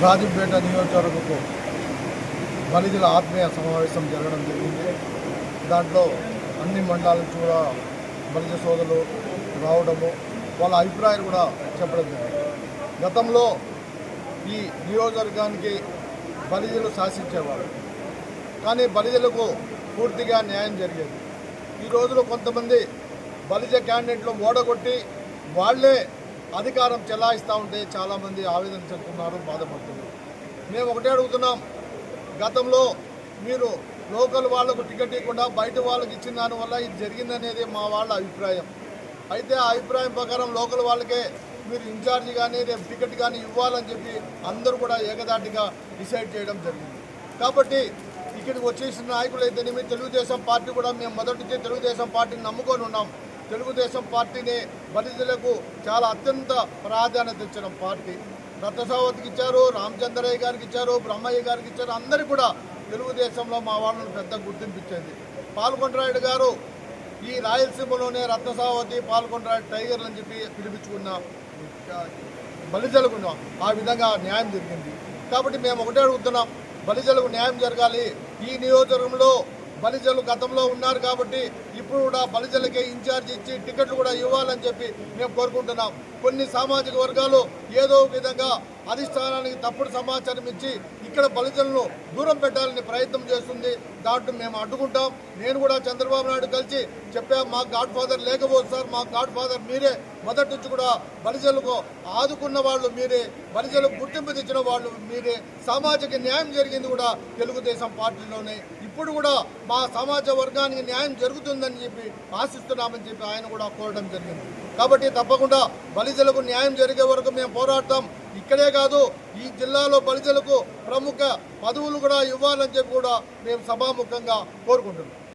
రాజంపేట నియోజకవర్గపు బలిజల ఆత్మీయ సమావేశం జరగడం జరిగింది. దాంట్లో అన్ని మండలాల నుంచి కూడా బలిజ సోదరులు రావడము, వాళ్ళ అభిప్రాయాలు కూడా చెప్పడం జరిగింది. గతంలో ఈ నియోజకవర్గానికి బలిజలు శాసించేవారు, కానీ బలిజలకు పూర్తిగా న్యాయం జరిగేది. ఈ రోజులో కొంతమంది బలిజ క్యాండిడేట్లు ఓడగొట్టి వాళ్లే అధికారం చెలాయిస్తూ ఉంటే చాలామంది ఆవేదన చెందుతున్నారు, బాధపడుతున్నారు. మేము ఒకటే అడుగుతున్నాం, గతంలో మీరు లోకల్ వాళ్లకు టికెట్ ఇవ్వకుండా బయట వాళ్ళకి ఇచ్చిన దానివల్ల ఇది జరిగిందనేది మా వాళ్ళ అభిప్రాయం. అయితే ఆ అభిప్రాయం ప్రకారం లోకల్ వాళ్ళకే మీరు ఇన్ఛార్జి కానీ రేపు టికెట్ కానీ ఇవ్వాలని చెప్పి అందరూ కూడా ఏకదాటిగా డిసైడ్ చేయడం జరిగింది. కాబట్టి ఇక్కడికి వచ్చేసిన నాయకులు అయితేనేమి తెలుగుదేశం పార్టీ కూడా మేము మొదటి నుంచి తెలుగుదేశం పార్టీని నమ్ముకొని ఉన్నాం. తెలుగుదేశం పార్టీని బలిజలకు చాలా అత్యంత ప్రాధాన్యత ఇచ్చిన పార్టీ. రత్నసావతికి ఇచ్చారు, రామచంద్రయ్య గారికి ఇచ్చారు, బ్రహ్మయ్య గారికి ఇచ్చారు. అందరికీ కూడా తెలుగుదేశంలో మా వాళ్ళని పెద్ద గుర్తింపు ఇచ్చింది. పాల్గొండరాయుడు గారు ఈ రాయలసీమలోనే రత్నసావతి పాల్గొండరాయుడు టైగర్లు అని చెప్పి పిలిపించుకున్న బలిజలకు ఆ విధంగా న్యాయం జరిగింది. కాబట్టి మేము ఒకటే అడుగుతున్నాం, బలిజలకు న్యాయం జరగాలి. ఈ నియోజకవర్గంలో బలిజలు గతంలో ఉన్నారు కాబట్టి ఇప్పుడు కూడా బలిజలకే ఇన్ఛార్జ్ ఇచ్చి టికెట్లు కూడా ఇవ్వాలని చెప్పి మేము కోరుకుంటున్నాం. కొన్ని సామాజిక వర్గాలు ఏదో విధంగా అధిష్టానానికి తప్పుడు సమాచారం ఇచ్చి ఇక్కడ బలిజలను దూరం పెట్టాలని ప్రయత్నం చేస్తుంది. దాంట్లో మేము అడ్డుకుంటాం. నేను కూడా చంద్రబాబు నాయుడు కలిసి చెప్పాం, మా గాడ్ ఫాదర్ లేకపోతే సార్, మా గాడ్ ఫాదర్ మీరే, మొదటి నుంచి కూడా బలిజలకు ఆదుకున్న వాళ్ళు మీరే, బలిజలకు గుర్తింపు తెచ్చిన వాళ్ళు మీరే, సామాజిక న్యాయం జరిగింది కూడా తెలుగుదేశం పార్టీలోనే. ఇప్పుడు కూడా మా సమాజ వర్గానికి న్యాయం జరుగుతుందని చెప్పి ఆశిస్తున్నామని చెప్పి ఆయన కూడా కోరడం జరిగింది. కాబట్టి తప్పకుండా బలిజలకు న్యాయం జరిగే వరకు మేము పోరాడతాం. ఇక్కడే కాదు, ఈ జిల్లాలో బలిజలకు ప్రముఖ పదవులు కూడా ఇవ్వాలని చెప్పి కూడా మేము సభాముఖంగా కోరుకుంటున్నాం.